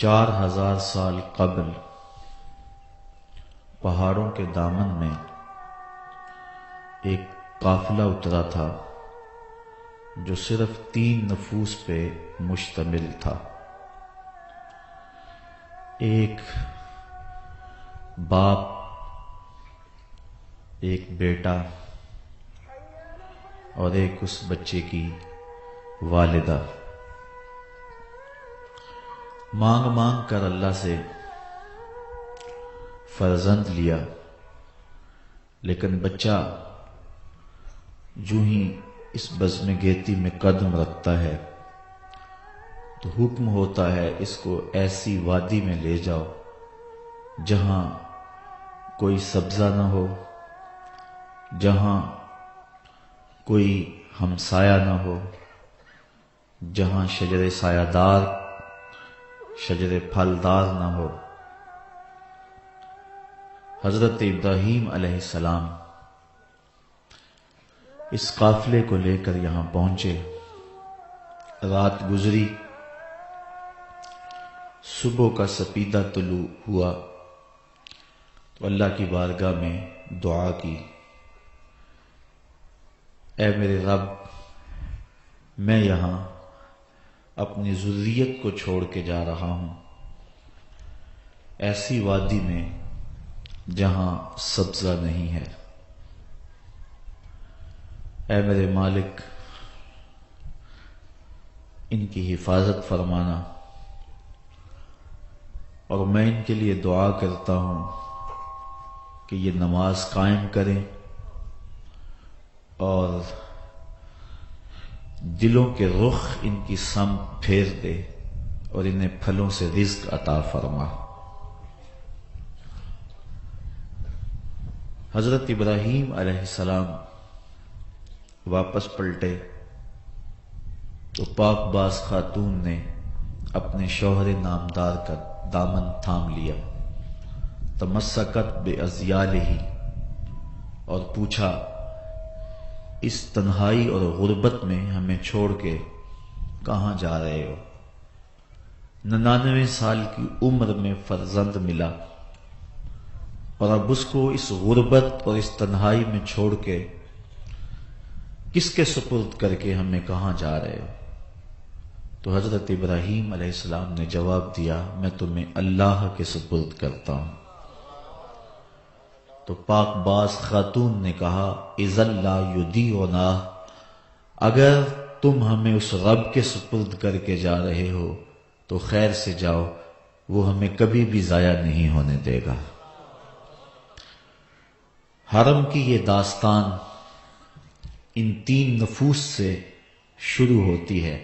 4000 سال قبل پہاڑوں کے دامن میں ایک قافلہ اترا تھا جو صرف 3 نفوس پہ مشتمل تھا۔ ایک باپ، ایک بیٹا اور ایک اس بچے کی والدہ۔ مانگ مانگ کر اللہ سے فرزند لیا، لیکن بچہ جو ہی اس بزم گیتی میں قدم رکھتا ہے تو حکم ہوتا ہے اس کو ایسی وادی میں لے جاؤ جہاں کوئی سبزہ نہ ہو، جہاں کوئی ہمسایہ نہ ہو، جہاں شجر سایہ دار، شجر پھلدار نہ ہو۔ حضرت ابراہیم علیہ السلام اس قافلے کو لے کر یہاں پہنچے۔ رات گزری، صبح کا سپیدہ طلوع ہوا تو اللہ کی بارگاہ میں دعا کی، اے میرے رب، میں یہاں اپنی ذریت کو چھوڑ کے جا رہا ہوں، ایسی وادی میں جہاں سبزہ نہیں ہے۔ اے میرے مالک، ان کی حفاظت فرمانا، اور میں ان کے لیے دعا کرتا ہوں کہ یہ نماز قائم کریں اور دلوں کے رخ ان کی سمت پھیر دے اور انہیں پھلوں سے رزق عطا فرما۔ حضرت ابراہیم علیہ السلام واپس پلٹے تو پاک باز خاتون نے اپنے شوہر نامدار کا دامن تھام لیا، تمسکت بعضیالہ، اور پوچھا، اس تنہائی اور غربت میں ہمیں چھوڑ کے کہاں جا رہے ہو؟ 99 سال کی عمر میں فرزند ملا اور اب اس کو اس غربت اور اس تنہائی میں چھوڑ کے کس کے سپرد کر کے ہمیں کہاں جا رہے ہو؟ تو حضرت ابراہیم علیہ السلام نے جواب دیا، میں تمہیں اللہ کے سپرد کرتا ہوں۔ تو پاک باز خاتون نے کہا، اذن لا یضیعنا، اگر تم ہمیں اس رب کے سپرد کر کے جا رہے ہو تو خیر سے جاؤ، وہ ہمیں کبھی بھی ضائع نہیں ہونے دے گا۔ حرم کی یہ داستان ان 3 نفوس سے شروع ہوتی ہے۔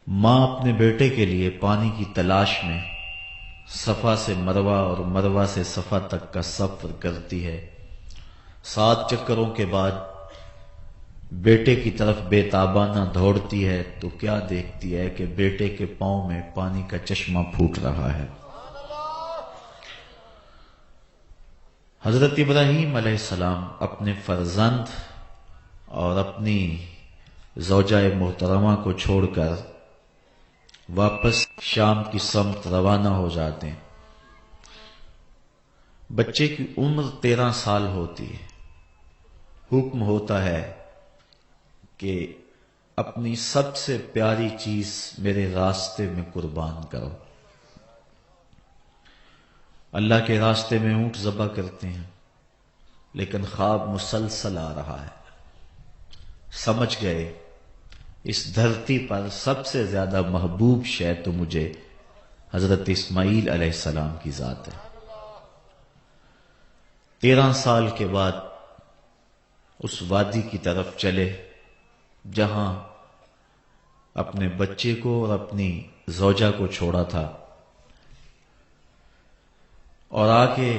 ماں اپنے بیٹے کے لیے پانی کی تلاش میں صفا سے مروہ اور مروہ سے صفا تک کا سفر کرتی ہے۔ 7 چکروں کے بعد بیٹے کی طرف بے تابانہ دوڑتی ہے تو کیا دیکھتی ہے کہ بیٹے کے پاؤں میں پانی کا چشمہ پھوٹ رہا ہے۔ حضرت ابراہیم علیہ السلام اپنے فرزند اور اپنی زوجہ محترمہ کو چھوڑ کر واپس شام کی سمت روانہ ہو جاتے ہیں۔ بچے کی عمر 13 سال ہوتی ہے۔ حکم ہوتا ہے کہ اپنی سب سے پیاری چیز میرے راستے میں قربان کرو۔ اللہ کے راستے میں اونٹ ذبح کرتے ہیں، لیکن خواب مسلسل آ رہا ہے۔ سمجھ گئے اس دھرتی پر سب سے زیادہ محبوب شے تو مجھے حضرت اسماعیل علیہ السلام کی ذات ہے۔ 13 سال کے بعد اس وادی کی طرف چلے جہاں اپنے بچے کو اور اپنی زوجہ کو چھوڑا تھا، اور آ کے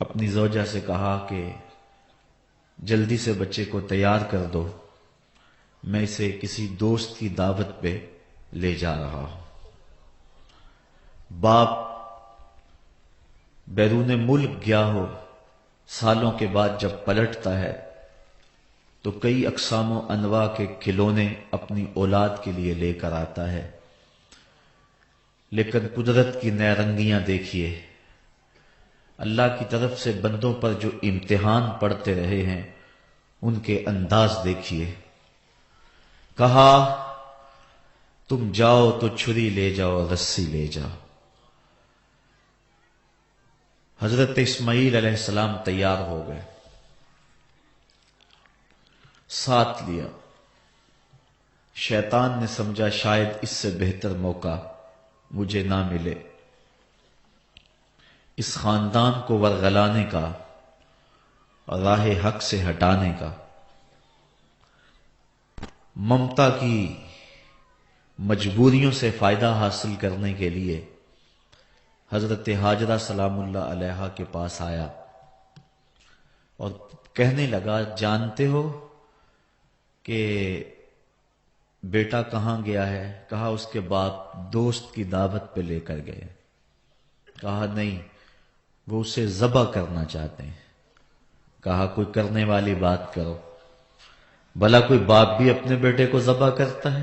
اپنی زوجہ سے کہا کہ جلدی سے بچے کو تیار کر دو، میں اسے کسی دوست کی دعوت پہ لے جا رہا ہوں۔ باپ بیرون ملک گیا ہو، سالوں کے بعد جب پلٹتا ہے تو کئی اقسام و انواع کے کھلونے اپنی اولاد کے لیے لے کر آتا ہے، لیکن قدرت کی نیرنگیاں دیکھیے، اللہ کی طرف سے بندوں پر جو امتحان پڑتے رہے ہیں ان کے انداز دیکھیے۔ کہا تم جاؤ تو چھری لے جاؤ، رسی لے جاؤ۔ حضرت اسماعیل علیہ السلام تیار ہو گئے، ساتھ لیا۔ شیطان نے سمجھا شاید اس سے بہتر موقع مجھے نہ ملے اس خاندان کو ورغلانے کا اور راہ حق سے ہٹانے کا۔ ممتا کی مجبوریوں سے فائدہ حاصل کرنے کے لیے حضرت ہاجرہ سلام اللہ علیہا کے پاس آیا اور کہنے لگا، جانتے ہو کہ بیٹا کہاں گیا ہے؟ کہا اس کے باپ دوست کی دعوت پہ لے کر گئے۔ کہا نہیں، وہ اسے ذبح کرنا چاہتے ہیں۔ کہا کوئی کرنے والی بات کرو، بھلا کوئی باپ بھی اپنے بیٹے کو ذبح کرتا ہے؟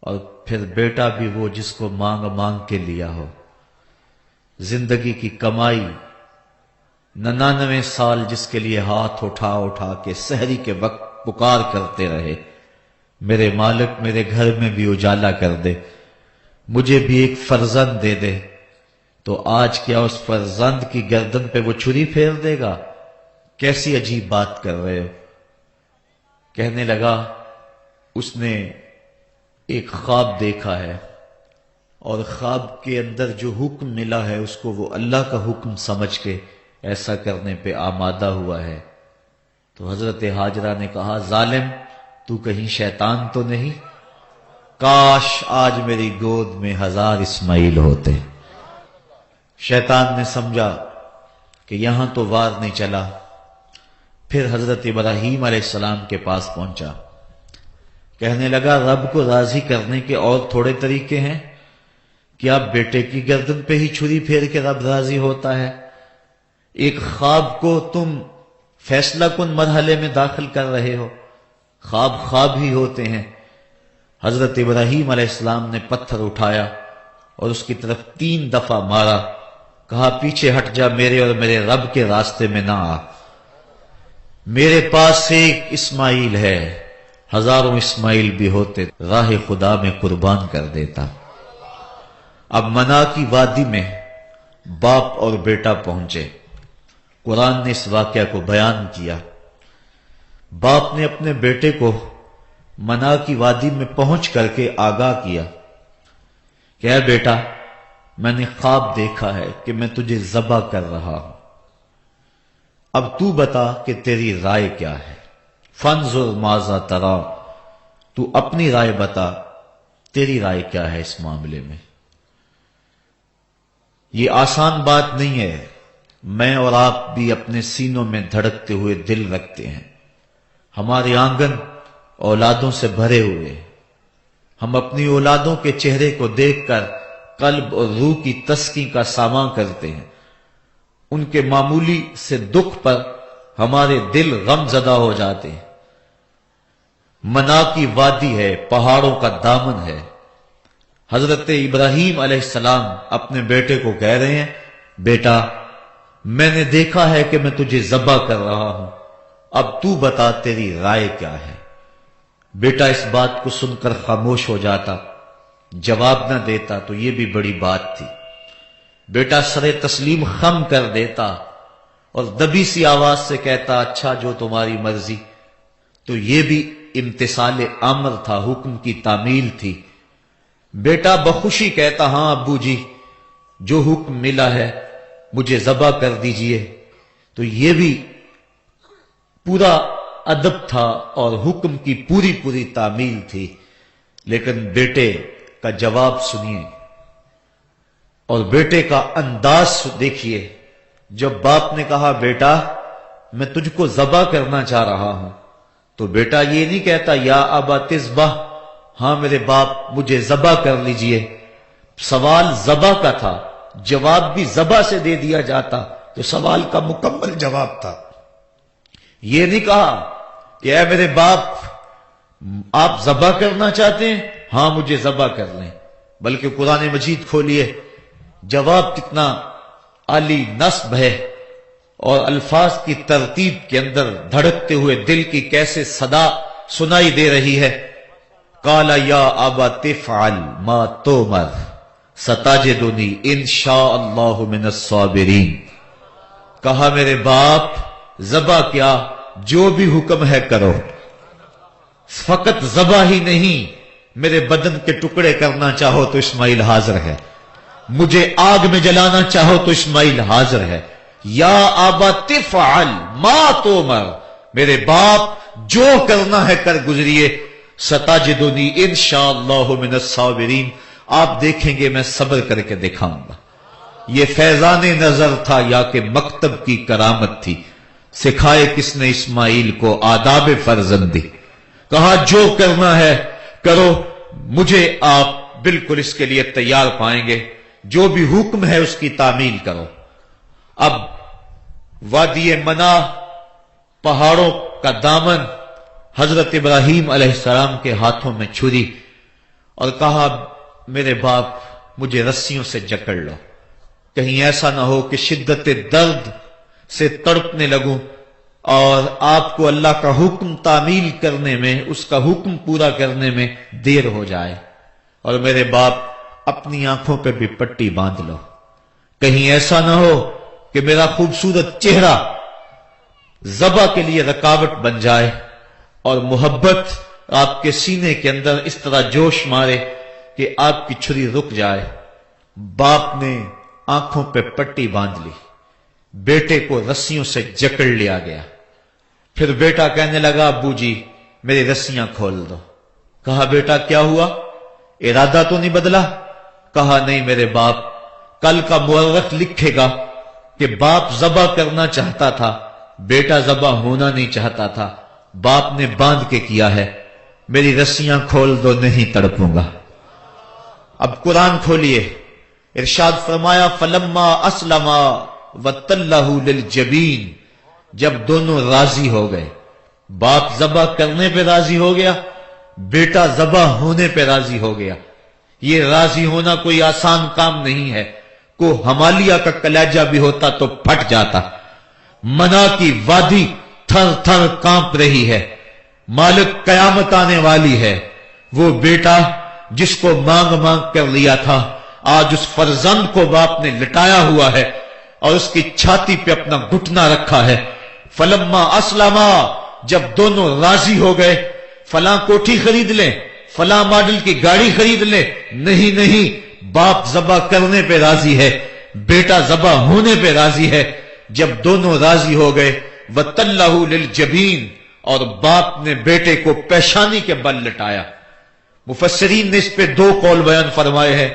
اور پھر بیٹا بھی وہ جس کو مانگ مانگ کے لیا ہو، زندگی کی کمائی 99 سال جس کے لیے ہاتھ اٹھا اٹھا کے سحری کے وقت پکار کرتے رہے، میرے مالک میرے گھر میں بھی اجالا کر دے، مجھے بھی ایک فرزند دے دے، تو آج کیا اس فرزند کی گردن پہ وہ چھری پھیر دے گا؟ کیسی عجیب بات کر رہے ہو؟ کہنے لگا اس نے ایک خواب دیکھا ہے اور خواب کے اندر جو حکم ملا ہے اس کو وہ اللہ کا حکم سمجھ کے ایسا کرنے پہ آمادہ ہوا ہے۔ تو حضرت ہاجرہ نے کہا، ظالم تو کہیں شیطان تو نہیں؟ کاش آج میری گود میں 1000 اسماعیل ہوتے۔ شیطان نے سمجھا کہ یہاں تو وار نہیں چلا، پھر حضرت ابراہیم علیہ السلام کے پاس پہنچا، کہنے لگا رب کو راضی کرنے کے اور تھوڑے طریقے ہیں کیا؟ بیٹے کی گردن پہ ہی چھری پھیر کے رب راضی ہوتا ہے؟ ایک خواب کو تم فیصلہ کن مرحلے میں داخل کر رہے ہو، خواب خواب ہی ہوتے ہیں۔ حضرت ابراہیم علیہ السلام نے پتھر اٹھایا اور اس کی طرف 3 دفعہ مارا، کہا پیچھے ہٹ جا، میرے اور میرے رب کے راستے میں نہ آ، میرے پاس ایک اسماعیل ہے، 1000 اسماعیل بھی ہوتے راہ خدا میں قربان کر دیتا۔ اب منا کی وادی میں باپ اور بیٹا پہنچے، قرآن نے اس واقعہ کو بیان کیا۔ باپ نے اپنے بیٹے کو منا کی وادی میں پہنچ کر کے آگاہ کیا کہ اے بیٹا، میں نے خواب دیکھا ہے کہ میں تجھے ذبح کر رہا ہوں، اب تو بتا کہ تیری رائے کیا ہے؟ فانظر ماذا ترى، تو اپنی رائے بتا، تیری رائے کیا ہے اس معاملے میں؟ یہ آسان بات نہیں ہے، میں اور آپ بھی اپنے سینوں میں دھڑکتے ہوئے دل رکھتے ہیں، ہمارے آنگن اولادوں سے بھرے ہوئے، ہم اپنی اولادوں کے چہرے کو دیکھ کر قلب اور روح کی تسکین کا ساماں کرتے ہیں، ان کے معمولی سے دکھ پر ہمارے دل غم زدہ ہو جاتے ہیں۔ منا کی وادی ہے، پہاڑوں کا دامن ہے، حضرت ابراہیم علیہ السلام اپنے بیٹے کو کہہ رہے ہیں، بیٹا میں نے دیکھا ہے کہ میں تجھے ذبح کر رہا ہوں، اب تو بتا تیری رائے کیا ہے؟ بیٹا اس بات کو سن کر خاموش ہو جاتا، جواب نہ دیتا تو یہ بھی بڑی بات تھی۔ بیٹا سر تسلیم خم کر دیتا اور دبی سی آواز سے کہتا، اچھا جو تمہاری مرضی، تو یہ بھی امتثال امر تھا، حکم کی تعمیل تھی۔ بیٹا بخوشی کہتا، ہاں ابو جی، جو حکم ملا ہے مجھے ذبح کر دیجئے، تو یہ بھی پورا ادب تھا اور حکم کی پوری تعمیل تھی۔ لیکن بیٹے کا جواب سنیے اور بیٹے کا انداز دیکھیے۔ جب باپ نے کہا بیٹا میں تجھ کو ذبح کرنا چاہ رہا ہوں، تو بیٹا یہ نہیں کہتا یا ابا تذبح، ہاں میرے باپ مجھے ذبح کر لیجئے۔ سوال ذبح کا تھا، جواب بھی ذبح سے دے دیا جاتا تو سوال کا مکمل جواب تھا۔ یہ نہیں کہا کہ اے میرے باپ، آپ ذبح کرنا چاہتے ہیں؟ ہاں مجھے ذبح کر لیں۔ بلکہ قرآن مجید کھولیے، جواب کتنا عالی نصب ہے، اور الفاظ کی ترتیب کے اندر دھڑکتے ہوئے دل کی کیسے صدا سنائی دے رہی ہے۔ قال یا ابت افعل ما تؤمر ستجدنی ان شاء اللہ من الصابرین۔ کہا میرے باپ ذبح کیا، جو بھی حکم ہے کرو، فقط ذبح ہی نہیں، میرے بدن کے ٹکڑے کرنا چاہو تو اسماعیل حاضر ہے، مجھے آگ میں جلانا چاہو تو اسماعیل حاضر ہے۔ یا ابت افعل ما تؤمر، میرے باپ جو کرنا ہے کر گزریے، ستجدنی انشاءاللہ من الصابرین، آپ دیکھیں گے میں صبر کر کے دکھاؤں گا۔ یہ فیضان نظر تھا یا کہ مکتب کی کرامت تھی؟ سکھائے کس نے اسماعیل کو آداب فرزندی؟ کہا جو کرنا ہے کرو، مجھے آپ بالکل اس کے لیے تیار پائیں گے، جو بھی حکم ہے اس کی تعمیل کرو۔ اب وادی منا، پہاڑوں کا دامن، حضرت ابراہیم علیہ السلام کے ہاتھوں میں چھری، اور کہا میرے باپ مجھے رسیوں سے جکڑ لو، کہیں ایسا نہ ہو کہ شدت درد سے تڑپنے لگوں اور آپ کو اللہ کا حکم تعمیل کرنے میں، اس کا حکم پورا کرنے میں دیر ہو جائے، اور میرے باپ اپنی آنکھوں پہ بھی پٹی باندھ لو، کہیں ایسا نہ ہو کہ میرا خوبصورت چہرہ ذبح کے لیے رکاوٹ بن جائے اور محبت آپ کے سینے کے اندر اس طرح جوش مارے کہ آپ کی چھری رک جائے۔ باپ نے آنکھوں پہ پٹی باندھ لی، بیٹے کو رسیوں سے جکڑ لیا گیا۔ پھر بیٹا کہنے لگا ابو جی میری رسیاں کھول دو۔ کہا بیٹا کیا ہوا، ارادہ تو نہیں بدلا؟ کہا نہیں میرے باپ، کل کا مورخ لکھے گا کہ باپ ذبح کرنا چاہتا تھا، بیٹا ذبح ہونا نہیں چاہتا تھا، باپ نے باندھ کے کیا ہے، میری رسیاں کھول دو نہیں تڑپوں گا۔ اب قرآن کھولیے، ارشاد فرمایا فلما اسلما وتلہ للجبین، جب دونوں راضی ہو گئے، باپ ذبح کرنے پہ راضی ہو گیا، بیٹا ذبح ہونے پہ راضی ہو گیا۔ یہ راضی ہونا کوئی آسان کام نہیں ہے، کو ہمالیہ کا کلیجہ بھی ہوتا تو پھٹ جاتا۔ منا کی وادی تھر تھر کانپ رہی ہے، مالک قیامت آنے والی ہے۔ وہ بیٹا جس کو مانگ مانگ کر لیا تھا، آج اس فرزند کو باپ نے لٹایا ہوا ہے اور اس کی چھاتی پہ اپنا گھٹنا رکھا ہے۔ فلما اسلما، جب دونوں راضی ہو گئے، فلاں کوٹھی خرید لیں، فلاں ماڈل کی گاڑی خرید لیں، نہیں، باپ ذبح کرنے پہ راضی ہے، بیٹا ذبح ہونے پہ راضی ہے۔ جب دونوں راضی ہو گئے، وَتَلَّهُ لِلْجَبِينِ، اور باپ نے بیٹے کو پیشانی کے بل لٹایا۔ مفسرین نے اس پہ دو قول بیان فرمائے ہیں،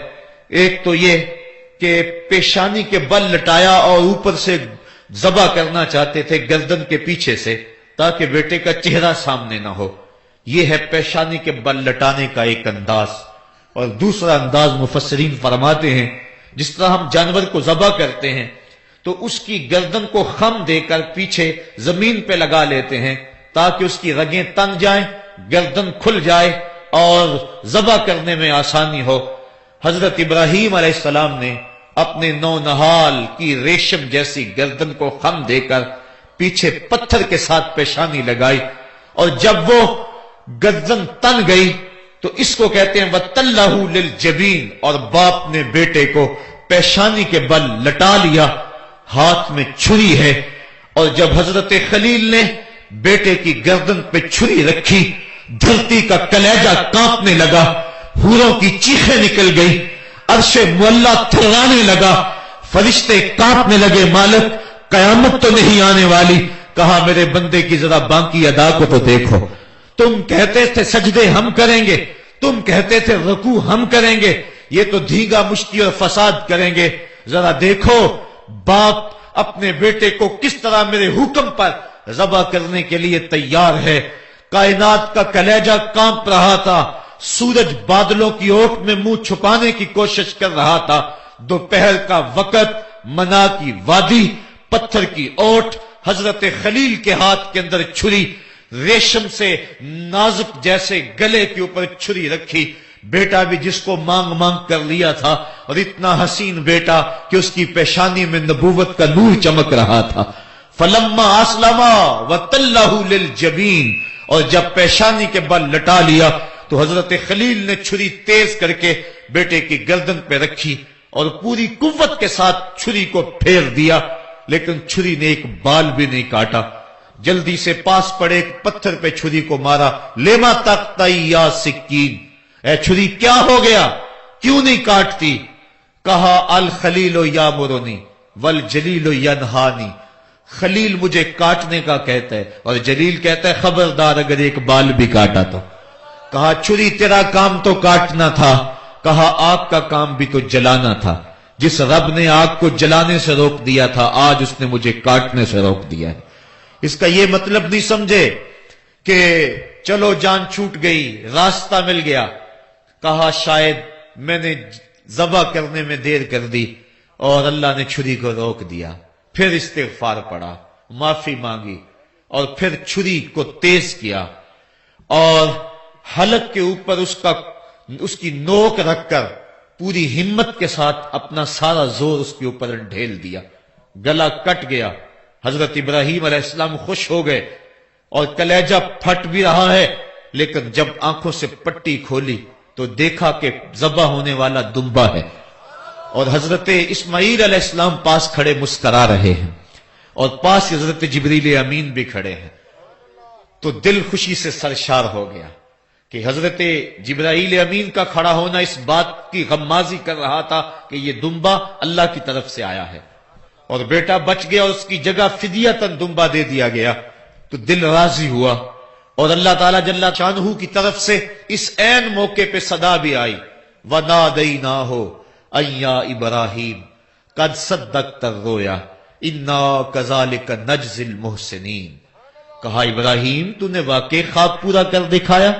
ایک تو یہ کہ پیشانی کے بل لٹایا اور اوپر سے ذبح کرنا چاہتے تھے گردن کے پیچھے سے تاکہ بیٹے کا چہرہ سامنے نہ ہو، یہ ہے پیشانی کے بل لٹانے کا ایک انداز۔ اور دوسرا انداز مفسرین فرماتے ہیں جس طرح ہم جانور کو ذبح کرتے ہیں تو اس کی گردن کو خم دے کر پیچھے زمین پہ لگا لیتے ہیں تاکہ اس کی رگیں تن جائیں، گردن کھل جائے اور ذبح کرنے میں آسانی ہو۔ حضرت ابراہیم علیہ السلام نے اپنے نونہال کی ریشم جیسی گردن کو خم دے کر پیچھے پتھر کے ساتھ پیشانی لگائی، اور جب وہ گردن تن گئی تو اس کو کہتے ہیں وَتَلَّهُ لِلْجَبِينِ، اور باپ نے بیٹے کو پیشانی کے بل لٹا لیا، ہاتھ میں چھری ہے۔ اور جب حضرت خلیل نے بیٹے کی گردن پہ چھری رکھی، دھرتی کا کلیجہ کانپنے لگا، حوروں کی چیخیں نکل گئی، عرش معلا تھرانے لگا، فرشتے کانپنے لگے، مالک قیامت تو نہیں آنے والی؟ کہا میرے بندے کی ذرا باقی ادا کو تو دیکھو، تم کہتے تھے سجدے ہم کریں گے، تم کہتے تھے رکوع ہم کریں گے، یہ تو دھیگا مشتی اور فساد کریں گے، ذرا دیکھو باپ اپنے بیٹے کو کس طرح میرے حکم پر ذبح کرنے کے لیے تیار ہے۔ کائنات کا کلیجہ کانپ رہا تھا، سورج بادلوں کی اوٹ میں منہ چھپانے کی کوشش کر رہا تھا، دوپہر کا وقت، منا کی وادی، پتھر کی اوٹ، حضرت خلیل کے ہاتھ کے اندر چھری، ریشم سے نازک جیسے گلے کے اوپر چھری رکھی. بیٹا بھی جس کو مانگ مانگ کر لیا تھا، اور اتنا حسین بیٹا کہ اس کی پیشانی میں نبوت کا نور چمک رہا تھا. فلما اسلما وتلہ للجبین، اور جب پیشانی کے بل لٹا لیا تو حضرت خلیل نے چھری تیز کر کے بیٹے کی گردن پہ رکھی اور پوری قوت کے ساتھ چھری کو پھیر دیا، لیکن چھری نے ایک بال بھی نہیں کاٹا. جلدی سے پاس پڑے ایک پتھر پہ چھری کو مارا. لیما تقطعی یا سکین، اے چھری کیا ہو گیا، کیوں نہیں کاٹتی؟ کہا الخلیل یامرنی والجلیل ینہانی، خلیل مجھے کاٹنے کا کہتا ہے اور جلیل کہتا ہے خبردار اگر ایک بال بھی کاٹا تو. کہا چھری تیرا کام تو کاٹنا تھا، کہا آگ کا کام بھی تو جلانا تھا. جس رب نے آگ کو جلانے سے روک دیا تھا آج اس نے مجھے کاٹنے سے روک دیا ہے. اس کا یہ مطلب نہیں سمجھے کہ چلو جان چھوٹ گئی، راستہ مل گیا. کہا شاید میں نے ذبح کرنے میں دیر کر دی اور اللہ نے چھری کو روک دیا. پھر استغفار پڑا، معافی مانگی، اور پھر چھری کو تیز کیا اور حلق کے اوپر اس کی نوک رکھ کر پوری ہمت کے ساتھ اپنا سارا زور اس کے اوپر ڈھیل دیا. گلا کٹ گیا. حضرت ابراہیم علیہ السلام خوش ہو گئے اور کلیجہ پھٹ بھی رہا ہے، لیکن جب آنکھوں سے پٹی کھولی تو دیکھا کہ ذبح ہونے والا دمبا ہے، اور حضرت اسماعیل علیہ السلام پاس کھڑے مسکرا رہے ہیں، اور پاس حضرت جبریل امین بھی کھڑے ہیں. تو دل خوشی سے سرشار ہو گیا کہ حضرت جبرائیل امین کا کھڑا ہونا اس بات کی غمازی کر رہا تھا کہ یہ دمبا اللہ کی طرف سے آیا ہے، اور بیٹا بچ گیا اور اس کی جگہ فدیتاً دمبا دے دیا گیا. تو دل راضی ہوا، اور اللہ تعالیٰ جل شانہ کی طرف سے اس عین موقع پہ صدا بھی آئی، وَنَادَيْنَاهُ أَن يَا إِبْرَاهِيمُ قَدْ صَدَّقْتَ الرُّؤْيَا إِنَّا كَذَلِكَ نَجْزِي الْمُحْسِنِينَ. کہا ابراہیم تو نے واقعی خواب پورا کر دکھایا.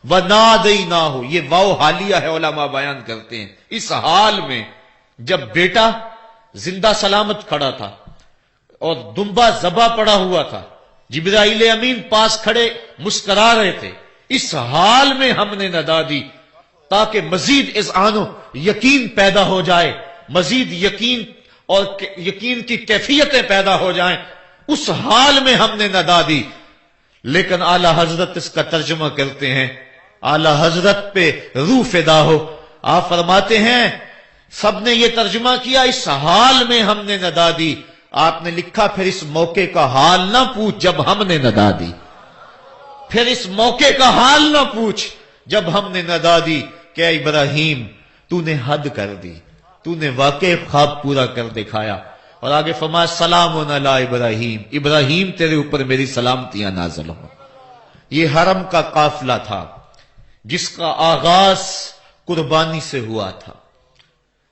وَنَادَيْنَاهُ، یہ واو حالیہ ہے، علماء بیان کرتے ہیں اس حال میں جب بیٹا زندہ سلامت کھڑا تھا اور دمبا ذبح پڑا ہوا تھا، جبرائیل امین پاس کھڑے مسکرا رہے تھے، اس حال میں ہم نے ندا دی تاکہ مزید اذعان و یقین پیدا ہو جائے، مزید یقین اور یقین کی کیفیتیں پیدا ہو جائیں. اس حال میں ہم نے ندا دی. لیکن اعلی حضرت اس کا ترجمہ کرتے ہیں، اعلی حضرت پہ روح فدا ہو، آپ فرماتے ہیں سب نے یہ ترجمہ کیا اس حال میں ہم نے ندا دی. آپ نے لکھا پھر اس موقع کا حال نہ پوچھ جب ہم نے ندا دی، پھر اس موقع کا حال نہ پوچھ جب ہم نے ندا دی کہ اے ابراہیم تو نے حد کر دی، تو نے واقع خواب پورا کر دکھایا. اور آگے فرمایا سلام علی ابراہیم، ابراہیم تیرے اوپر میری سلامتیاں نازل ہوں. یہ حرم کا قافلہ تھا جس کا آغاز قربانی سے ہوا تھا.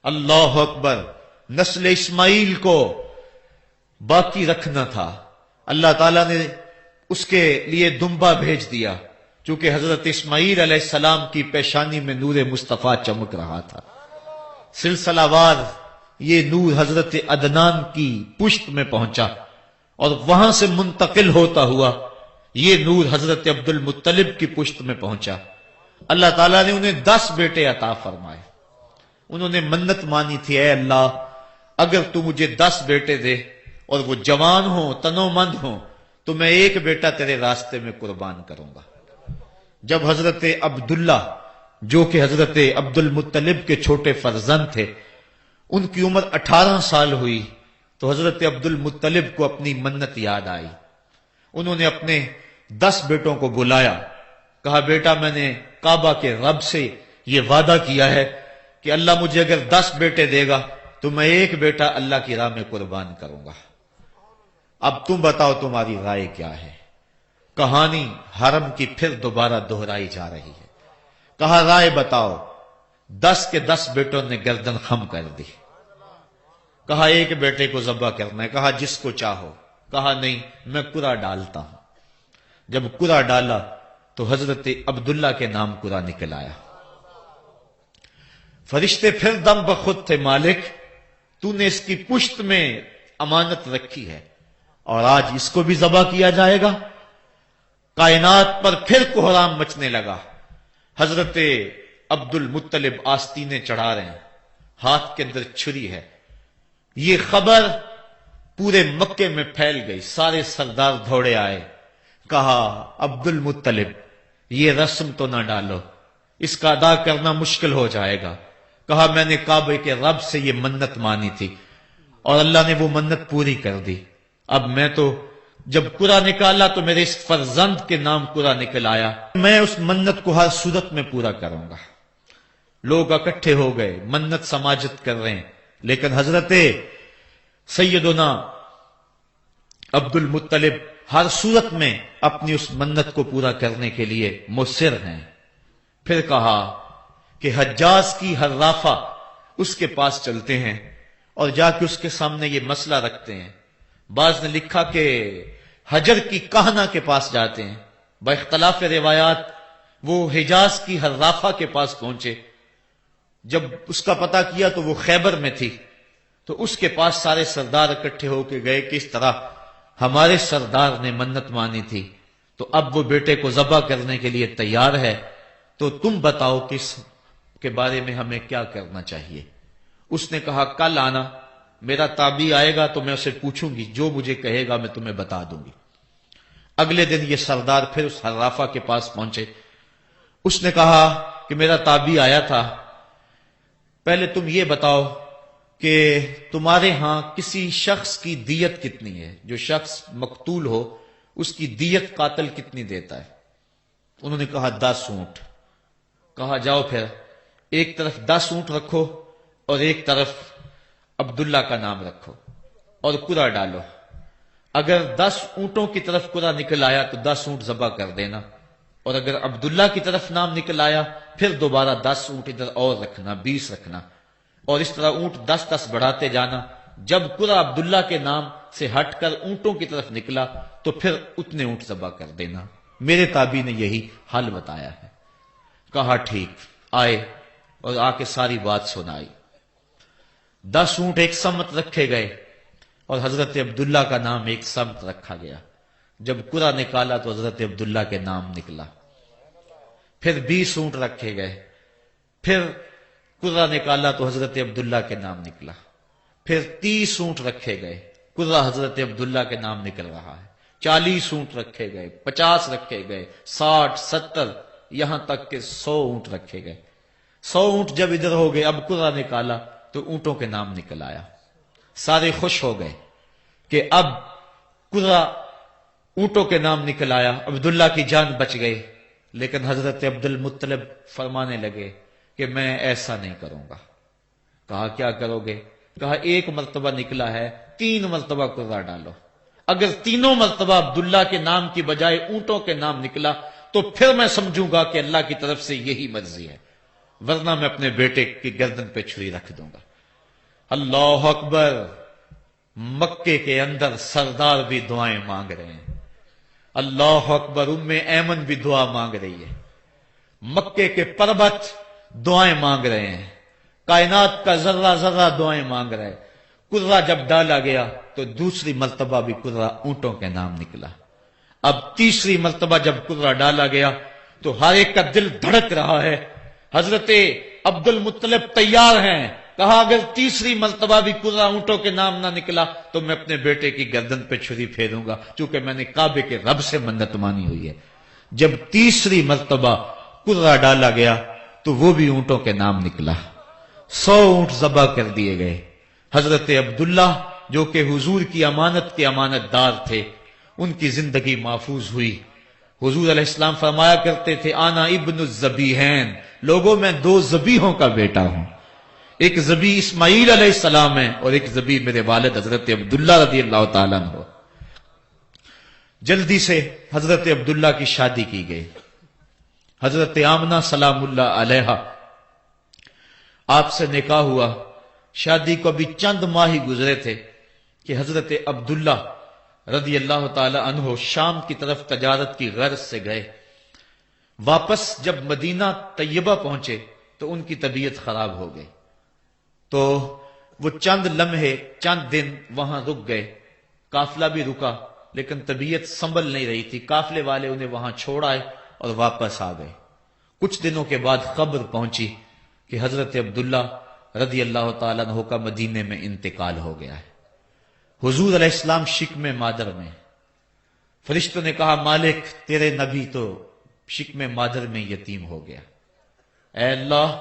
اللہ اکبر، نسل اسماعیل کو باقی رکھنا تھا. اللہ تعالیٰ نے اس کے لیے دمبا بھیج دیا، چونکہ حضرت اسماعیل علیہ السلام کی پیشانی میں نور مصطفیٰ چمک رہا تھا. سلسلہ وار یہ نور حضرت عدنان کی پشت میں پہنچا اور وہاں سے منتقل ہوتا ہوا یہ نور حضرت عبد المطلب کی پشت میں پہنچا. اللہ تعالیٰ نے انہیں 10 بیٹے عطا فرمائے. انہوں نے منت مانی تھی، اے اللہ اگر تو مجھے 10 بیٹے دے اور وہ جوان ہوں، تنو مند ہوں، تو میں ایک بیٹا تیرے راستے میں قربان کروں گا. جب حضرت عبداللہ جو کہ حضرت عبد المطلب کے چھوٹے فرزند تھے، ان کی عمر 18 سال ہوئی تو حضرت عبد المطلب کو اپنی منت یاد آئی. انہوں نے اپنے 10 بیٹوں کو بلایا، کہا بیٹا میں نے کعبہ کے رب سے یہ وعدہ کیا ہے کہ اللہ مجھے اگر 10 بیٹے دے گا تو میں ایک بیٹا اللہ کی راہ میں قربان کروں گا. اب تم بتاؤ تمہاری رائے کیا ہے. کہانی حرم کی پھر دوبارہ دہرائی جا رہی ہے. کہا رائے بتاؤ. 10 کے 10 بیٹوں نے گردن خم کر دی. کہا ایک بیٹے کو ذبح کرنا ہے. کہا جس کو چاہو. کہا نہیں میں قرعہ ڈالتا ہوں. جب قرعہ ڈالا تو حضرت عبداللہ کے نام قرعہ نکل آیا. فرشتے پھر دم بخود تھے، مالک تو نے اس کی پشت میں امانت رکھی ہے اور آج اس کو بھی ذبح کیا جائے گا. کائنات پر پھر کوہرام مچنے لگا۔ حضرت عبد المطلب آستینے چڑھا رہے ہیں، ہاتھ کے اندر چھری ہے۔ یہ خبر پورے مکے میں پھیل گئی، سارے سردار دوڑے آئے۔ کہا عبد المطلب یہ رسم تو نہ ڈالو، اس کا ادا کرنا مشکل ہو جائے گا۔ کہا میں نے کعبے کے رب سے یہ منت مانی تھی اور اللہ نے وہ منت پوری کر دی۔ اب میں تو جب قرآن نکالا تو میرے اس فرزند کے نام قرآن نکل آیا، میں اس منت کو ہر صورت میں پورا کروں گا۔ لوگ اکٹھے ہو گئے، منت سماجت کر رہے ہیں، لیکن حضرت سیدنا عبد المطلب ہر صورت میں اپنی اس منت کو پورا کرنے کے لیے مصر ہیں۔ پھر کہا کہ حجاز کی حرافہ اس کے پاس چلتے ہیں اور جا کے اس کے سامنے یہ مسئلہ رکھتے ہیں۔ بعض نے لکھا کہ حجر کی کہنا کے پاس جاتے ہیں، با اختلاف روایات وہ حجاز کی حرافہ کے پاس پہنچے۔ جب اس کا پتہ کیا تو وہ خیبر میں تھی، تو اس کے پاس سارے سردار اکٹھے ہو کے گئے کہ اس طرح ہمارے سردار نے منت مانی تھی، تو اب وہ بیٹے کو ذبح کرنے کے لیے تیار ہے، تو تم بتاؤ کہ اس کے بارے میں ہمیں کیا کرنا چاہیے۔ اس نے کہا کل آنا، میرا تابعی آئے گا تو میں اسے پوچھوں گی، جو مجھے کہے گا میں تمہیں بتا دوں گی۔ اگلے دن یہ سردار پھر اس حرافہ کے پاس پہنچے۔ اس نے کہا کہ میرا تابعی آیا تھا، پہلے تم یہ بتاؤ کہ تمہارے ہاں کسی شخص کی دیت کتنی ہے، جو شخص مقتول ہو اس کی دیت قاتل کتنی دیتا ہے۔ انہوں نے کہا 10 اونٹ۔ کہا جاؤ پھر ایک طرف 10 اونٹ رکھو اور ایک طرف عبداللہ کا نام رکھو اور قرعہ ڈالو، اگر 10 اونٹوں کی طرف قرعہ نکل آیا تو 10 اونٹ ذبح کر دینا، اور اگر عبداللہ کی طرف نام نکل آیا پھر دوبارہ 10 اونٹ ادھر اور رکھنا، 20 رکھنا، اور اس طرح اونٹ 10 بڑھاتے جانا۔ جب قرعہ عبداللہ کے نام سے ہٹ کر اونٹوں کی طرف نکلا تو پھر اتنے اونٹ ذبح کر دینا۔ میرے تابعی نے یہی حل بتایا ہے۔ کہا ٹھیک، آئے اور آ کے ساری بات سنائی۔ 10 اونٹ ایک سمت رکھے گئے اور حضرت عبداللہ کا نام ایک سمت رکھا گیا۔ جب قرعہ نکالا تو حضرت عبداللہ کے نام نکلا۔ پھر 20 اونٹ رکھے گئے، پھر قرعہ نکالا تو حضرت عبداللہ کے نام نکلا۔ پھر 30 اونٹ رکھے گئے، قرعہ حضرت عبداللہ کے نام نکل رہا ہے۔ 40 اونٹ رکھے گئے، 50 رکھے گئے، 60، 70، یہاں تک کہ 100 اونٹ رکھے گئے۔ 100 اونٹ جب ادھر ہو گئے، اب قرعہ نکالا تو اونٹوں کے نام نکل آیا۔ سارے خوش ہو گئے کہ اب قرعہ اونٹوں کے نام نکل آیا، عبداللہ کی جان بچ گئی۔ لیکن حضرت عبد المطلب فرمانے لگے کہ میں ایسا نہیں کروں گا۔ کہا کیا کرو گے؟ کہا ایک مرتبہ نکلا ہے، 3 مرتبہ قرعہ ڈالو، اگر تینوں مرتبہ عبداللہ کے نام کی بجائے اونٹوں کے نام نکلا تو پھر میں سمجھوں گا کہ اللہ کی طرف سے یہی مرضی ہے، ورنہ میں اپنے بیٹے کی گردن پہ چھری رکھ دوں گا۔ اللہ اکبر! مکے کے اندر سردار بھی دعائیں مانگ رہے ہیں۔ اللہ اکبر! ام ایمن بھی دعا مانگ رہی ہے، مکے کے پربت دعائیں مانگ رہے ہیں، کائنات کا ذرہ ذرہ دعائیں مانگ رہے ہیں۔ قرعہ جب ڈالا گیا تو دوسری مرتبہ بھی قرعہ اونٹوں کے نام نکلا۔ اب تیسری مرتبہ جب قرعہ ڈالا گیا تو ہر ایک کا دل دھڑک رہا ہے۔ حضرت عبد المطلب تیار ہیں، کہا اگر تیسری مرتبہ بھی قرعہ اونٹوں کے نام نہ نکلا تو میں اپنے بیٹے کی گردن پہ چھری پھیروں گا، چونکہ میں نے کعبے کے رب سے منت مانی ہوئی ہے۔ جب تیسری مرتبہ قرعہ ڈالا گیا تو وہ بھی اونٹوں کے نام نکلا۔ 100 اونٹ ذبح کر دیے گئے۔ حضرت عبداللہ جو کہ حضور کی امانت کے امانت دار تھے، ان کی زندگی محفوظ ہوئی۔ حضور علیہ السلام فرمایا کرتے تھے آنا ابن الذبیحین، لوگوں میں 2 ذبیحوں کا بیٹا ہوں، ایک ذبیح اسماعیل علیہ السلام ہے اور ایک ذبیح میرے والد حضرت عبداللہ رضی اللہ تعالیٰ عنہ۔ جلدی سے حضرت عبداللہ کی شادی کی گئی۔ حضرت آمنہ سلام اللہ علیہا آپ سے نکاح ہوا، شادی کو ابھی چند ماہ ہی گزرے تھے کہ حضرت عبداللہ رضی اللہ تعالی عنہ شام کی طرف تجارت کی غرض سے گئے۔ واپس جب مدینہ طیبہ پہنچے تو ان کی طبیعت خراب ہو گئی، تو وہ چند لمحے چند دن وہاں رک گئے، قافلہ بھی رکا، لیکن طبیعت سنبھل نہیں رہی تھی. قافلے والے انہیں وہاں چھوڑ آئے اور واپس آ گئے. کچھ دنوں کے بعد خبر پہنچی کہ حضرت عبداللہ رضی اللہ تعالیٰ عنہ کا مدینے میں انتقال ہو گیا ہے. حضور علیہ السلام شکم مادر میں. فرشتوں نے کہا مالک تیرے نبی تو شکم مادر میں یتیم ہو گیا. اے اللہ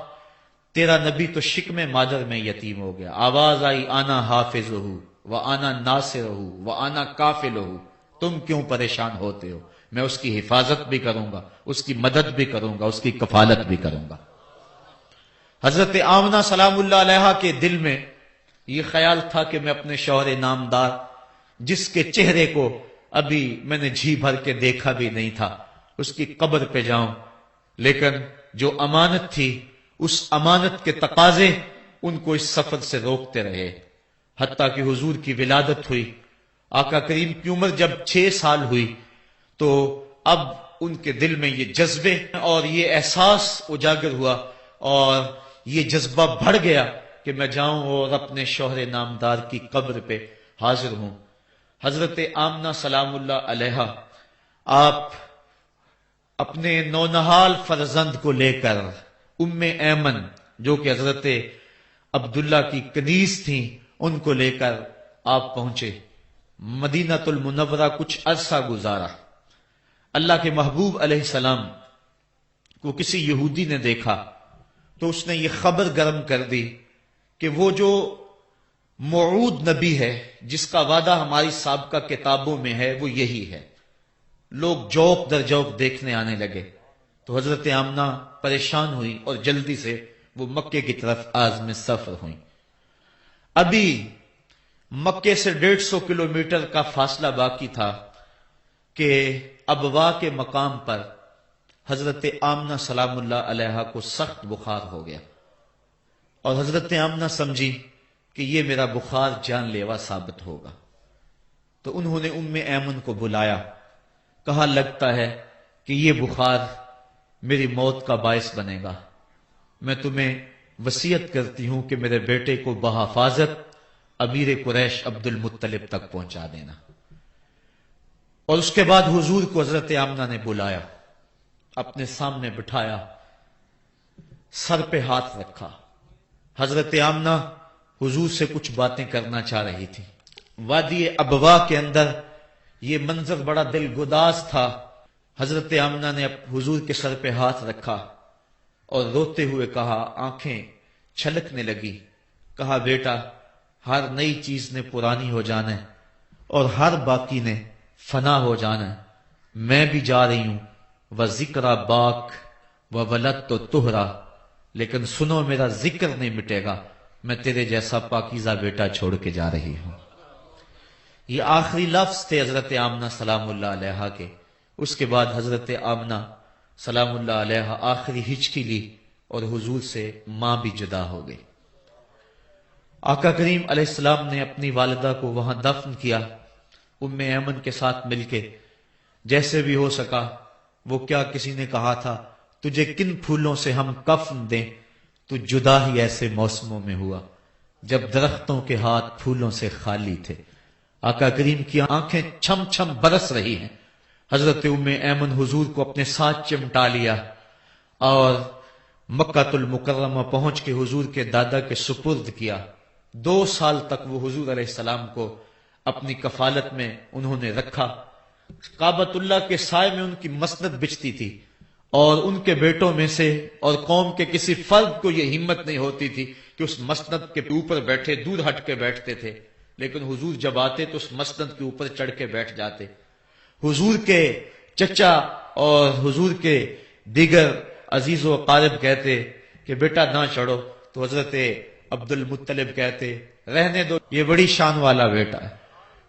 تیرا نبی تو شکم مادر میں یتیم ہو گیا. آواز آئی آنا حافظہ و آنا ناصرہ و آنا کافلہ. تم کیوں پریشان ہوتے ہو؟ میں اس کی حفاظت بھی کروں گا، اس کی مدد بھی کروں گا، اس کی کفالت بھی کروں گا. حضرت آمنہ سلام اللہ علیہا کے دل میں یہ خیال تھا کہ میں اپنے شوہر نامدار جس کے چہرے کو ابھی میں نے جی بھر کے دیکھا بھی نہیں تھا اس کی قبر پہ جاؤں. لیکن جو امانت تھی اس امانت کے تقاضے ان کو اس سفر سے روکتے رہے. حتیٰ کہ حضور کی ولادت ہوئی. آقا کریم کی عمر جب 6 سال ہوئی تو اب ان کے دل میں یہ جذبے اور یہ احساس اجاگر ہوا اور یہ جذبہ بڑھ گیا کہ میں جاؤں اور اپنے شوہر نامدار کی قبر پہ حاضر ہوں. حضرت آمنہ سلام اللہ علیہا آپ اپنے نونہال فرزند کو لے کر ام ایمن جو کہ حضرت عبداللہ کی کنیز تھیں ان کو لے کر آپ پہنچے. مدینہ المنورہ کچھ عرصہ گزارا. اللہ کے محبوب علیہ السلام کو کسی یہودی نے دیکھا تو اس نے یہ خبر گرم کر دی کہ وہ جو موعود نبی ہے جس کا وعدہ ہماری سابقہ کتابوں میں ہے وہ یہی ہے. لوگ جوق در جوق دیکھنے آنے لگے تو حضرت آمنہ پریشان ہوئی اور جلدی سے وہ مکے کی طرف عازم سفر ہوئیں. ابھی مکے سے 150 کلومیٹر کا فاصلہ باقی تھا کہ ابوا کے مقام پر حضرت آمنہ سلام اللہ علیہا کو سخت بخار ہو گیا اور حضرت آمنہ سمجھی کہ یہ میرا بخار جان لیوا ثابت ہوگا. تو انہوں نے ام ایمن کو بلایا. کہا لگتا ہے کہ یہ بخار میری موت کا باعث بنے گا. میں تمہیں وصیت کرتی ہوں کہ میرے بیٹے کو بحفاظت امیر قریش عبد المطلب تک پہنچا دینا. اور اس کے بعد حضور کو حضرت آمنہ نے بلایا، اپنے سامنے بٹھایا، سر پہ ہاتھ رکھا. حضرت آمنہ حضور سے کچھ باتیں کرنا چاہ رہی تھی. وادی ابوا کے اندر یہ منظر بڑا دل گداز تھا. حضرت آمنہ نے حضور کے سر پہ ہاتھ رکھا اور روتے ہوئے کہا، آنکھیں چھلکنے لگی. کہا بیٹا ہر نئی چیز نے پرانی ہو جانا ہے اور ہر باقی نے فنا ہو جانا ہے. میں بھی جا رہی ہوں وذکر باک وولدت طہرا، لیکن سنو میرا ذکر نہیں مٹے گا. میں تیرے جیسا پاکیزہ بیٹا چھوڑ کے جا رہی ہوں. یہ آخری لفظ تھے حضرت آمنہ سلام اللہ علیہا کے. اس کے بعد حضرت آمنہ سلام اللہ علیہا آخری ہچکی لی اور حضور سے ماں بھی جدا ہو گئی. آقا کریم علیہ السلام نے اپنی والدہ کو وہاں دفن کیا ام ایمن کے ساتھ مل کے. جیسے بھی ہو سکا. وہ کیا کسی نے کہا تھا تجھے کن پھولوں سے ہم کفن دیں، تو جدا ہی ایسے موسموں میں ہوا جب درختوں کے ہاتھ پھولوں سے خالی تھے. آقا کریم کی آنکھیں چھم چھم برس رہی ہیں. حضرت ام ایمن حضور کو اپنے ساتھ چمٹا لیا اور مکہ المکرمہ پہنچ کے حضور کے دادا کے سپرد کیا. 2 سال تک وہ حضور علیہ السلام کو اپنی کفالت میں انہوں نے رکھا. کعبۃ اللہ کے سائے میں ان کی مسند بچتی تھی اور ان کے بیٹوں میں سے اور قوم کے کسی فرد کو یہ ہمت نہیں ہوتی تھی کہ اس مسند کے اوپر بیٹھے، دور ہٹ کے بیٹھتے تھے. لیکن حضور جب آتے تو اس مسند کے اوپر چڑھ کے بیٹھ جاتے. حضور کے چچا اور حضور کے دیگر عزیز و اقارب کہتے کہ بیٹا نہ چڑھو، تو حضرت عبد المطلب کہتے رہنے دو، یہ بڑی شان والا بیٹا ہے.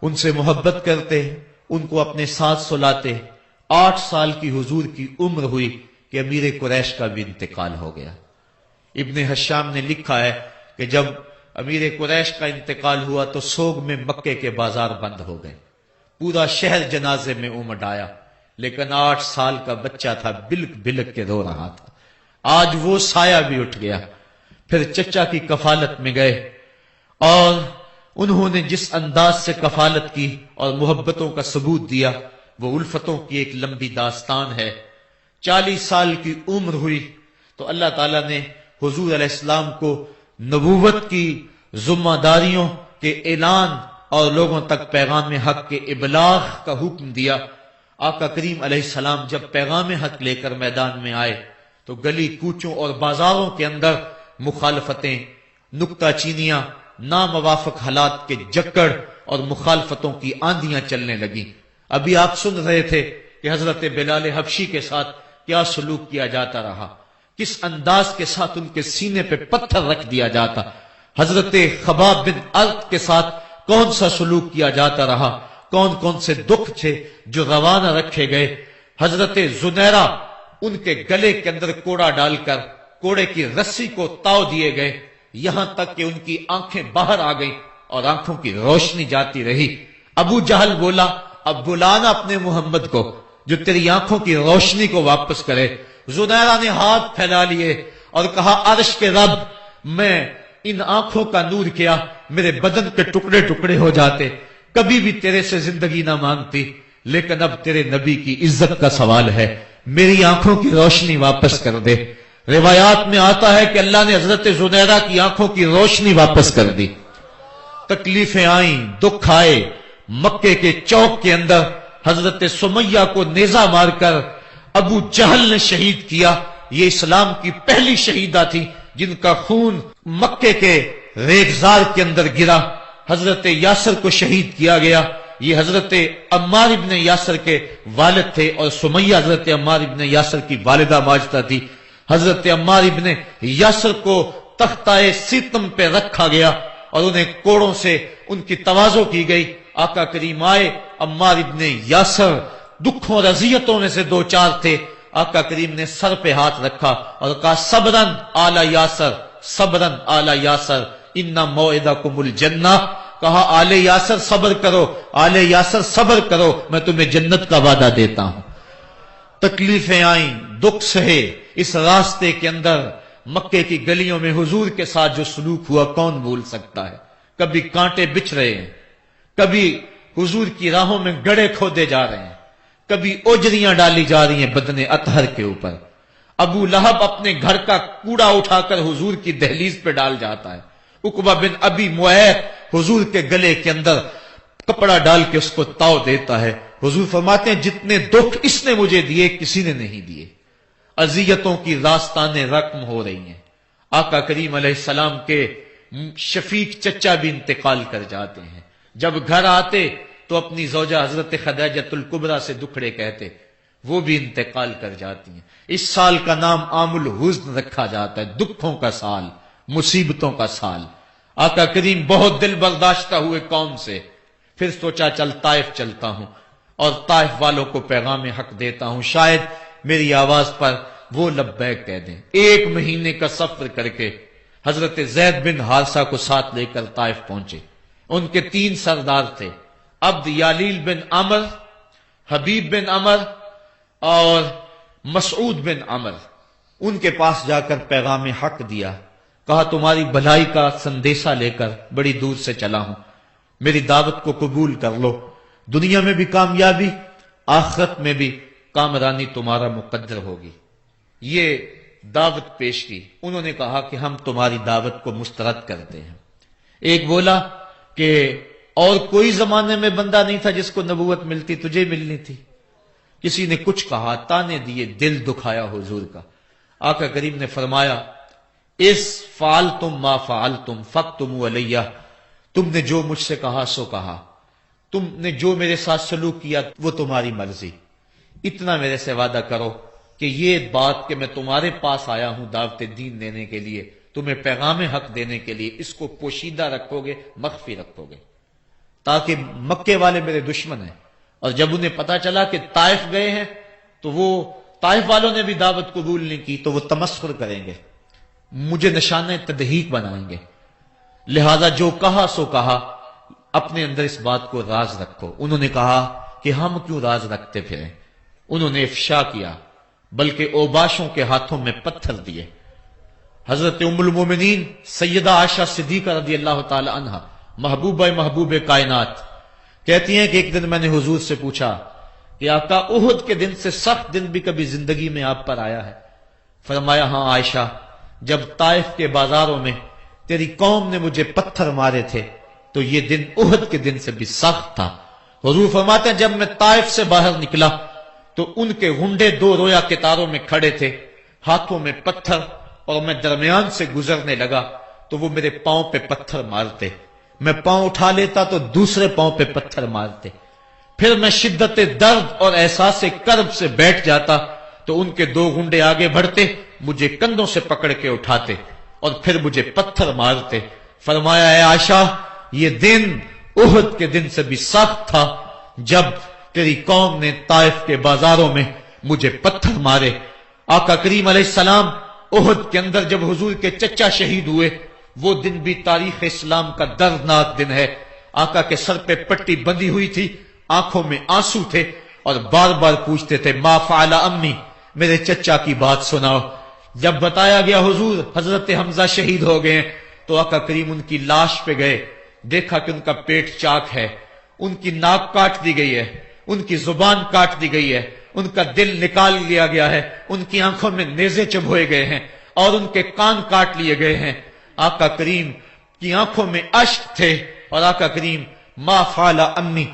ان سے محبت کرتے، ان کو اپنے ساتھ سلاتے. 8 سال کی حضور کی عمر ہوئی کہ امیر قریش کا بھی انتقال ہو گیا. ابن حشام نے لکھا ہے کہ جب امیر قریش کا انتقال ہوا تو سوگ میں مکے کے بازار بند ہو گئے. پورا شہر جنازے میں امڈ آیا. لیکن 8 سال کا بچہ تھا، بلک بلک کے رو رہا تھا. آج وہ سایہ بھی اٹھ گیا. پھر چچا کی کفالت میں گئے اور انہوں نے جس انداز سے کفالت کی اور محبتوں کا ثبوت دیا وہ الفتوں کی ایک لمبی داستان ہے۔ 40 سال کی عمر ہوئی تو اللہ تعالیٰ نے حضور علیہ السلام کو نبوت کی ذمہ داریوں کے اعلان اور لوگوں تک پیغام حق کے ابلاغ کا حکم دیا۔ آقا کریم علیہ السلام جب پیغام حق لے کر میدان میں آئے تو گلی کوچوں اور بازاروں کے اندر مخالفتیں، نکتہ چینیاں، ناموافق حالات کے جکڑ اور مخالفتوں کی آندیاں چلنے لگیں۔ ابھی آپ سن رہے تھے کہ حضرت بلال حبشی کے ساتھ کیا سلوک کیا جاتا رہا، کس انداز کے ساتھ ان کے سینے پہ پتھر رکھ دیا جاتا، حضرت خباب بن ارت کے ساتھ کون سا سلوک کیا جاتا رہا، کون کون سے دکھ تھے جو روانہ رکھے گئے۔ حضرت زنیرہ ان کے گلے کے اندر کوڑا ڈال کر کوڑے کی رسی کو تاؤ دیے گئے، یہاں تک کہ ان کی آنکھیں باہر آ گئیں اور آنکھوں کی روشنی جاتی رہی۔ ابو جہل بولا اب بلانا اپنے محمد کو جو تیری آنکھوں کی روشنی کو واپس کرے۔ زنیرہ نے ہاتھ پھیلا لیے اور کہا عرش کے رب، میں ان آنکھوں کا نور کیا میرے بدن کے ٹکڑے ٹکڑے ہو جاتے، کبھی بھی تیرے سے زندگی نہ مانگتی، لیکن اب تیرے نبی کی عزت کا سوال ہے، میری آنکھوں کی روشنی واپس کر دے۔ روایات میں آتا ہے کہ اللہ نے حضرت زنیرہ کی آنکھوں کی روشنی واپس کر دی۔ تکلیفیں آئیں، دکھ آئے، مکے کے چوک کے اندر حضرت سمیہ کو نیزہ مار کر ابو جہل نے شہید کیا۔ یہ اسلام کی پہلی شہیدہ تھی جن کا خون مکے کے ریگزار کے اندر گرا۔ حضرت یاسر کو شہید کیا گیا۔ یہ حضرت عمار ابن یاسر کے والد تھے اور سمیہ حضرت عمار ابن یاسر کی والدہ ماجدہ تھی۔ حضرت عمار ابن یاسر کو تختہ ستم پہ رکھا گیا اور انہیں کوڑوں سے ان کی تواضع کی گئی۔ آقا کریم آئے، عمار ابن یاسر دکھوں اور اذیتوں میں سے دو چار تھے۔ آقا کریم نے سر پہ ہاتھ رکھا اور کہا صبرن آل یاسر، صبرن آل یاسر ان موعدکم الجنہ، کہا آل یاسر صبر کرو، آل یاسر صبر کرو، میں تمہیں جنت کا وعدہ دیتا ہوں۔ تکلیفیں آئیں، دکھ سہے، اس راستے کے اندر مکے کی گلیوں میں حضور کے ساتھ جو سلوک ہوا کون بھول سکتا ہے۔ کبھی کانٹے بچھ رہے ہیں، کبھی حضور کی راہوں میں گڑھے کھودے جا رہے ہیں، کبھی اوجریاں ڈالی جا رہی ہیں بدن اطہر کے اوپر۔ ابو لہب اپنے گھر کا کوڑا اٹھا کر حضور کی دہلیز پہ ڈال جاتا ہے۔ عقبہ بن ابی معیط حضور کے گلے کے اندر کپڑا ڈال کے اس کو تاؤ دیتا ہے۔ حضور فرماتے ہیں جتنے دکھ اس نے مجھے دیے کسی نے نہیں دیے۔ اذیتوں کی داستانیں رقم ہو رہی ہیں۔ آقا کریم علیہ السلام کے شفیق چچا بھی انتقال کر جاتے ہیں۔ جب گھر آتے تو اپنی زوجہ حضرت خدیجہ الکبریٰ سے دکھڑے کہتے، وہ بھی انتقال کر جاتی ہیں۔ اس سال کا نام عام الحزن رکھا جاتا ہے، دکھوں کا سال، مصیبتوں کا سال۔ آقا کریم بہت دل برداشتہ ہوئے قوم سے، پھر سوچا چل طائف چلتا ہوں اور طائف والوں کو پیغام حق دیتا ہوں، شاید میری آواز پر وہ لبیک کہہ دیں۔ 1 مہینے کا سفر کر کے حضرت زید بن حارثہ کو ساتھ لے کر طائف پہنچے۔ ان کے 3 سردار تھے، عبد یالیل بن عمر، حبیب بن عمر اور مسعود بن عمر۔ ان کے پاس جا کر پیغام حق دیا، کہا تمہاری بھلائی کا سندیشہ لے کر بڑی دور سے چلا ہوں، میری دعوت کو قبول کر لو، دنیا میں بھی کامیابی، آخرت میں بھی کامرانی تمہارا مقدر ہوگی۔ یہ دعوت پیش کی۔ انہوں نے کہا کہ ہم تمہاری دعوت کو مسترد کرتے ہیں۔ ایک بولا کہ اور کوئی زمانے میں بندہ نہیں تھا جس کو نبوت ملتی، تجھے ملنی تھی۔ کسی نے کچھ کہا، تانے دیے، دل دکھایا حضور کا۔ آقا کریم نے فرمایا اس فعلتم ما فعلتم فاکتموا علیہ، تم نے جو مجھ سے کہا سو کہا، تم نے جو میرے ساتھ سلوک کیا وہ تمہاری مرضی، اتنا میرے سے وعدہ کرو کہ یہ بات کہ میں تمہارے پاس آیا ہوں دعوت دین دینے کے لیے، تمہیں پیغام حق دینے کے لیے، اس کو پوشیدہ رکھو گے، مخفی رکھو گے، تاکہ مکے والے میرے دشمن ہیں، اور جب انہیں پتا چلا کہ طائف گئے ہیں تو وہ طائف والوں نے بھی دعوت قبول نہیں کی تو وہ تمسخر کریں گے، مجھے نشانہ تضحیک بنائیں گے، لہذا جو کہا سو کہا، اپنے اندر اس بات کو راز رکھو۔ انہوں نے کہا کہ ہم کیوں راز رکھتے پھریں؟ انہوں نے افشا کیا، بلکہ اوباشوں کے ہاتھوں میں پتھر دیے۔ حضرت ام المومنین سیدہ عائشہ صدیقہ رضی اللہ تعالی عنہا محبوب کائنات کہتی ہیں کہ ایک دن میں نے حضور سے پوچھا کہ آقا احد کے دن سے سخت دن بھی کبھی زندگی میں آپ پر آیا ہے؟ فرمایا ہاں عائشہ، جب طائف کے بازاروں میں تیری قوم نے مجھے پتھر مارے تھے تو یہ دن احد کے دن سے بھی سخت تھا۔ حضور فرماتے ہیں جب میں طائف سے باہر نکلا تو ان کے گنڈے دو رویا کتاروں میں کھڑے تھے، ہاتھوں میں پتھر، اور میں درمیان سے گزرنے لگا تو وہ میرے پاؤں پہ پتھر مارتے، میں پاؤں اٹھا لیتا تو دوسرے پاؤں پہ پتھر مارتے، پھر میں شدت درد اور احساس کرب سے بیٹھ جاتا تو ان کے دو گنڈے آگے بڑھتے، مجھے کندھوں سے پکڑ کے اٹھاتے اور پھر مجھے پتھر مارتے۔ فرمایا اے عائشہ، یہ دن احد کے دن سے بھی سخت تھا جب تیری قوم نے طائف کے بازاروں میں مجھے پتھر مارے۔ آقا کریم علیہ السلام احد کے اندر جب حضور کے چچا شہید ہوئے، وہ دن بھی تاریخ اسلام کا دردناک دن ہے۔ آقا کے سر پہ پٹی بندھی ہوئی تھی، آنکھوں میں آنسو تھے اور بار بار پوچھتے تھے ما فعل امی، میرے چچا کی بات سناؤ۔ جب بتایا گیا حضور حضرت حمزہ شہید ہو گئے تو آقا کریم ان کی لاش پہ گئے، دیکھا کہ ان کا پیٹ چاک ہے، ان کی ناک کاٹ دی گئی ہے، ان کی زبان کاٹ دی گئی ہے، ان کا دل نکال لیا گیا ہے، ان کی آنکھوں میں نیزے چبھوئے گئے ہیں اور ان کے کان کاٹ لیے گئے ہیں۔ آقا کریم کی آنکھوں میں اشک تھے اور آقا کریم ما فعل امی،